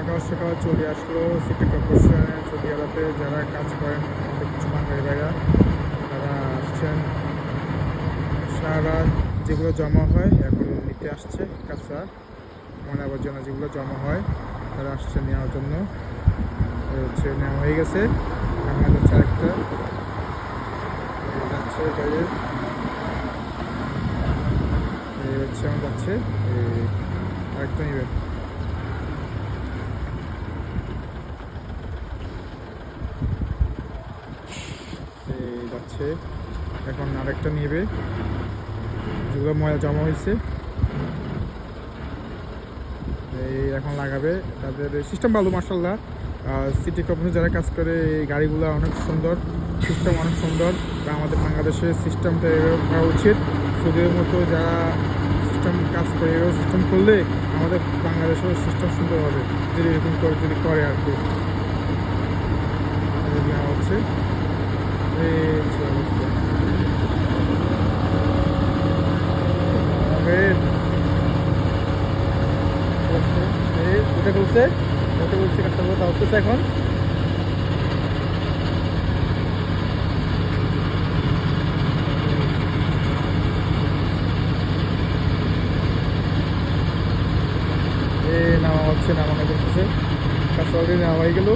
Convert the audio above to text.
সকাল সকাল চলে আসলো সিটি কর্পোরেশনে সৌদি আরবে যারা কাজ করেন আমাদের কিছু বাঙালি ভাইরা তারা আসছেন। সারা যেগুলো জমা হয় এখন নিতে আসছে, কাঁচা ময়লা আবর্জনা যেগুলো জমা হয় তারা আসছে নেওয়ার জন্য। হচ্ছে নেওয়া হয়ে গেছে, আমার যাচ্ছে আরেকটা যাচ্ছে বাইরে, এই হচ্ছে আমার যাচ্ছে আরেকটা নেবে। যাচ্ছে এখন আরেকটা নেবে, যেগুলো ময়লা জমা হয়েছে এই এখন লাগাবে। তাদের সিস্টেম ভালো মার্শাল্লাহ। সিটি কর্পোরেশন যারা কাজ করে এই গাড়িগুলো অনেক সুন্দর, সিস্টেম অনেক সুন্দর। তা আমাদের বাংলাদেশের সিস্টেমটা এরকম করা উচিত। সুদের মতো যারা সিস্টেম কাজ করে এরকম সিস্টেম করলে আমাদের বাংলাদেশেও সিস্টেম সুন্দর হবে, যদি এরকম করে যদি করে আর কি। নেওয়া হচ্ছে ওটা বলছে কাজটা তা হচ্ছে এখন। নেওয়া হচ্ছে, নামানো করতেছে, কাজটা অলরেডি নেওয়া হয়ে গেল।